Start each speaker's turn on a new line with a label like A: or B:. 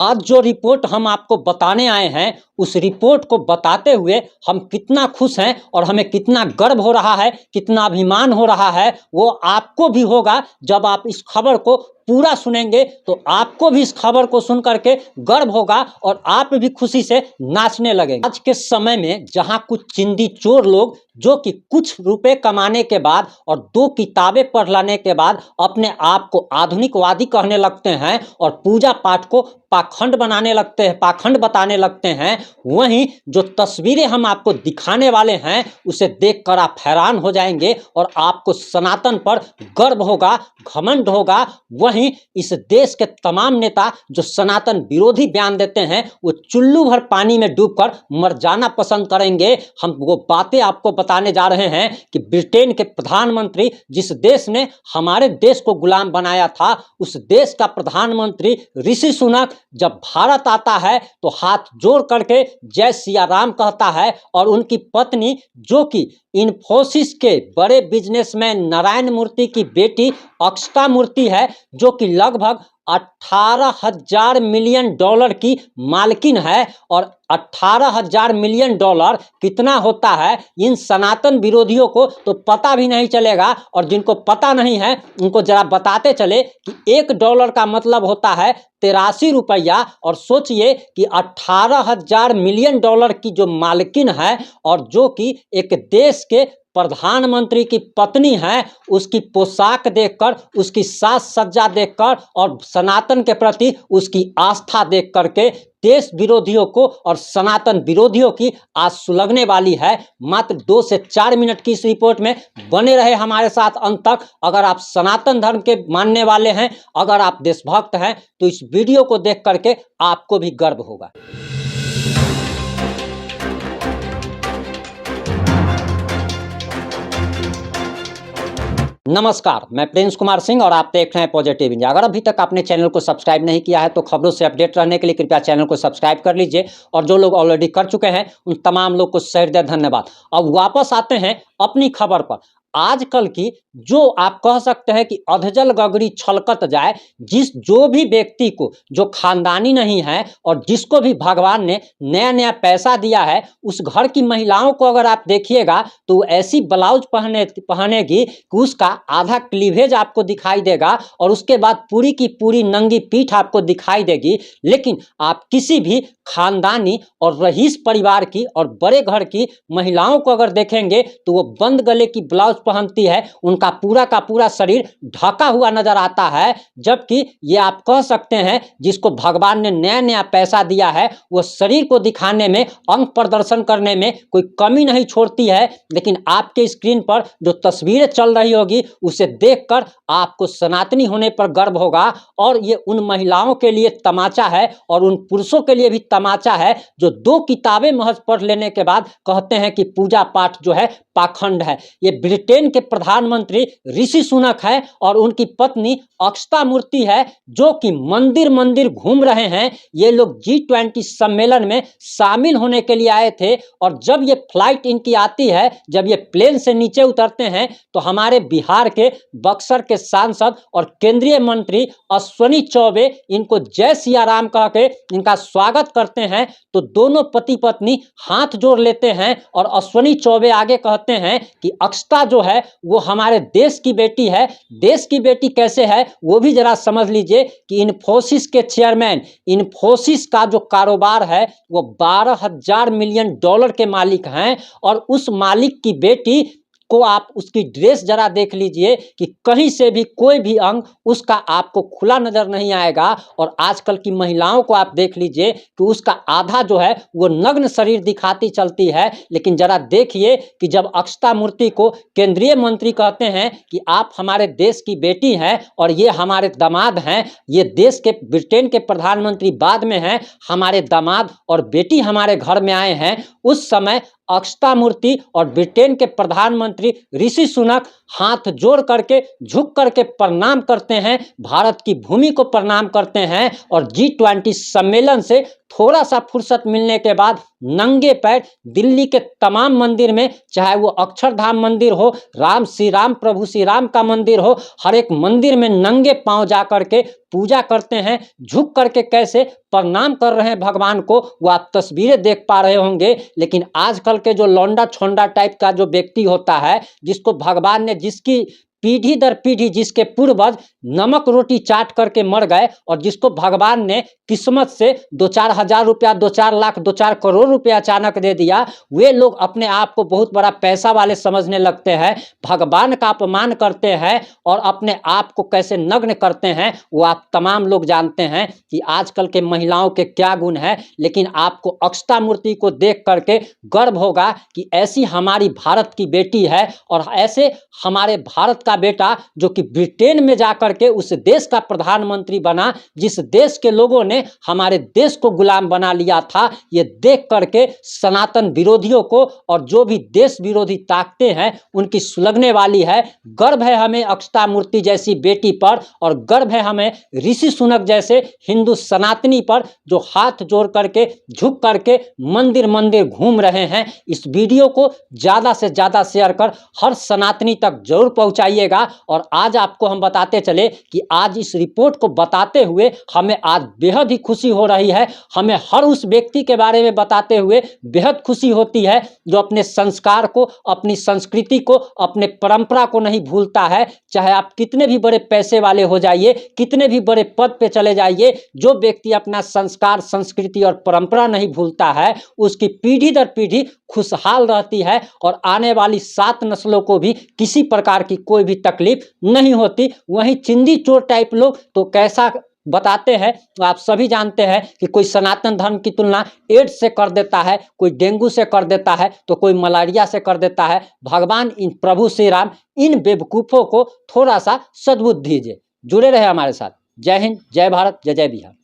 A: आज जो रिपोर्ट हम आपको बताने आए हैं, उस रिपोर्ट को बताते हुए हम कितना खुश हैं और हमें कितना गर्व हो रहा है, कितना अभिमान हो रहा है, वो आपको भी होगा। जब आप इस खबर को पूरा सुनेंगे तो आपको भी इस खबर को सुन करके गर्व होगा और आप भी खुशी से नाचने लगेंगे। आज के समय में जहां कुछ चिंदी चोर लोग जो कि कुछ रुपए कमाने के बाद और 2 किताबें पढ़ लेने के बाद अपने आप को आधुनिकवादी कहने लगते हैं और पूजा पाठ को पाखंड बनाने लगते हैं, पाखंड बताने लगते हैं, वहीं जो तस्वीरें हम आपको दिखाने वाले हैं उसे देखकर आप हैरान हो जाएंगे और आपको सनातन पर गर्व होगा, घमंड होगा। वहीं इस देश के तमाम नेता जो सनातन विरोधी बयान देते हैं वो चुल्लू भर पानी में डूबकर मर जाना पसंद करेंगे। हम वो बातें आपको बताने जा रहे हैं कि ब्रिटेन के प्रधानमंत्री, जिस देश ने हमारे देश को गुलाम बनाया था, उस देश का प्रधानमंत्री ऋषि सुनक जब भारत आता है तो हाथ जोड़ करके जय सिया राम कहता है और उनकी पत्नी जो कि इन्फोसिस के बड़े बिजनेसमैन नारायण मूर्ति की बेटी अक्षता मूर्ति है, जो कि लगभग 18,000 मिलियन डॉलर की मालकिन है। और 18,000 मिलियन डॉलर कितना होता है इन सनातन विरोधियों को तो पता भी नहीं चलेगा, और जिनको पता नहीं है उनको जरा बताते चले कि $1 का मतलब होता है 83 रुपया। और सोचिए कि 18,000 मिलियन डॉलर की जो मालकिन है और जो कि एक देश के प्रधानमंत्री की पत्नी है, उसकी पोशाक देखकर, उसकी साज सज्जा देखकर और सनातन के प्रति उसकी आस्था देख करके देश विरोधियों को और सनातन विरोधियों की आज सुलगने वाली है। मात्र 2 से 4 मिनट की इस रिपोर्ट में बने रहे हमारे साथ अंत तक। अगर आप सनातन धर्म के मानने वाले हैं, अगर आप देशभक्त हैं, तो इस वीडियो को देख करके आपको भी गर्व होगा। नमस्कार, मैं प्रिंस कुमार सिंह और आप देख रहे हैं पॉजिटिव इंडिया। अगर अभी तक आपने चैनल को सब्सक्राइब नहीं किया है तो खबरों से अपडेट रहने के लिए कृपया चैनल को सब्सक्राइब कर लीजिए, और जो लोग ऑलरेडी कर चुके हैं उन तमाम लोग को सहृदय धन्यवाद। अब वापस आते हैं अपनी खबर पर। आजकल की जो आप कह सकते हैं कि अधजल गगरी छलकत जाए, जो भी व्यक्ति को जो खानदानी नहीं है और जिसको भी भगवान ने नया नया पैसा दिया है, उस घर की महिलाओं को अगर आप देखिएगा तो ऐसी ब्लाउज पहनेगी कि उसका आधा क्लीवेज आपको दिखाई देगा और उसके बाद पूरी की पूरी नंगी पीठ आपको दिखाई देगी। लेकिन आप किसी भी खानदानी और रईस परिवार की और बड़े घर की महिलाओं को अगर देखेंगे तो वो बंद गले की ब्लाउज पहनती है, उनका पूरा का पूरा शरीर ढका हुआ नजर आता है। जबकि ये आप कह सकते हैं जिसको भगवान ने नया नया पैसा दिया है वो शरीर को दिखाने में, अंग प्रदर्शन करने में कोई कमी नहीं छोड़ती है। लेकिन आपके स्क्रीन पर जो तस्वीरें चल रही होगी उसे देखकर आपको सनातनी होने पर गर्व होगा। और ये उन महिलाओं के लिए तमाचा है और उन पुरुषों के लिए भी तमाचा है जो 2 किताबें महज पढ़ लेने के बाद कहते हैं कि पूजा पाठ जो है पाखंड है। ये ब्रिटेन के प्रधानमंत्री ऋषि सुनक है और उनकी पत्नी अक्षता मूर्ति है, जो कि मंदिर मंदिर घूम रहे हैं। ये लोग G20 सम्मेलन में शामिल होने के लिए आए थे, और जब ये फ्लाइट इनकी आती है, जब ये प्लेन से नीचे उतरते हैं तो हमारे बिहार के बक्सर के सांसद और केंद्रीय मंत्री अश्विनी चौबे इनको जय सिया राम कह के इनका स्वागत करते हैं। तो दोनों पति पत्नी हाथ जोड़ लेते हैं और अश्विनी चौबे आगे कहते हैं कि अक्षता जो है वो हमारे देश की बेटी है। देश की बेटी कैसे है वो भी जरा समझ लीजिए कि इन्फोसिस के चेयरमैन, इन्फोसिस का जो कारोबार है वो 12,000 मिलियन डॉलर के मालिक हैं, और उस मालिक की बेटी को आप उसकी ड्रेस जरा देख लीजिए कि कहीं से भी कोई भी अंग उसका आपको खुला नजर नहीं आएगा। और आजकल की महिलाओं को आप देख लीजिए कि उसका आधा जो है वो नग्न शरीर दिखाती चलती है। लेकिन जरा देखिए कि जब अक्षता मूर्ति को केंद्रीय मंत्री कहते हैं कि आप हमारे देश की बेटी हैं और ये हमारे दामाद हैं, ये देश के ब्रिटेन के प्रधानमंत्री बाद में हैं, हमारे दामाद और बेटी हमारे घर में आए हैं, उस समय अक्षता मूर्ति और ब्रिटेन के प्रधानमंत्री ऋषि सुनक हाथ जोड़ करके, झुक करके प्रणाम करते हैं, भारत की भूमि को प्रणाम करते हैं और G20 सम्मेलन से थोड़ा सा फुर्सत मिलने के बाद नंगे पैर दिल्ली के तमाम मंदिर में, चाहे वो अक्षरधाम मंदिर हो, राम श्री राम प्रभु श्री राम का मंदिर हो, हर एक मंदिर में नंगे पांव जा करके पूजा करते हैं। झुक करके कैसे प्रणाम कर रहे हैं भगवान को, वो आप तस्वीरें देख पा रहे होंगे। लेकिन आजकल के जो लौंडा छोंडा टाइप का जो व्यक्ति होता है, जिसको भगवान ने, जिसकी पीढ़ी दर पीढ़ी, जिसके पूर्वज नमक रोटी चाट करके मर गए और जिसको भगवान ने किस्मत से 2-4 हज़ार रुपया, 2-4 लाख, 2-4 करोड़ रुपया अचानक दे दिया, वे लोग अपने आप को बहुत बड़ा पैसा वाले समझने लगते हैं, भगवान का अपमान करते हैं और अपने आप को कैसे नग्न करते हैं, वो आप तमाम लोग जानते हैं कि आजकल के महिलाओं के क्या गुण है। लेकिन आपको अक्षता मूर्ति को देख करके गर्व होगा कि ऐसी हमारी भारत की बेटी है और ऐसे हमारे भारत का बेटा जो कि ब्रिटेन में जाकर के उस देश का प्रधानमंत्री बना, जिस देश के लोगों ने हमारे देश को गुलाम बना लिया था। ये देख करके सनातन विरोधियों को और जो भी देश विरोधी ताकतें हैं उनकी सुलगने वाली है। गर्व है हमें अक्षता मूर्ति जैसी बेटी पर और गर्व है हमें ऋषि सुनक जैसे हिंदू सनातनी पर जो हाथ जोड़ करके, झुक करके मंदिर मंदिर घूम रहे हैं। इस वीडियो को ज्यादा से ज्यादा शेयर कर हर सनातनी तक जरूर पहुंचाइएगा। और आज आपको हम बताते चले कि आज इस रिपोर्ट को बताते हुए हमें आज बेहद ही खुशी हो रही है। हमें हर उस व्यक्ति के बारे में बताते हुए बेहद खुशी होती है जो अपने संस्कार को, अपनी संस्कृति को, अपने परंपरा को नहीं भूलता है। चाहे आप कितने भी बड़े पैसे वाले हो जाइए, कितने भी बड़े पद पे चले जाइए, जो व्यक्ति अपना संस्कार, संस्कृति और परंपरा नहीं भूलता है, उसकी पीढ़ी दर पीढ़ी खुशहाल रहती है और आने वाली 7 नस्लों को भी किसी प्रकार की कोई भी तकलीफ नहीं होती। वहीं चिंदी चोर टाइप लोग तो कैसा बताते हैं, तो आप सभी जानते हैं कि कोई सनातन धर्म की तुलना एड्स से कर देता है, कोई डेंगू से कर देता है, तो कोई मलेरिया से कर देता है। भगवान इन प्रभु श्री राम इन बेवकूफ़ों को थोड़ा सा सद्बुद्धि दीजिए। जुड़े रहे हमारे साथ। जय हिंद, जय भारत, जय जय बिहार।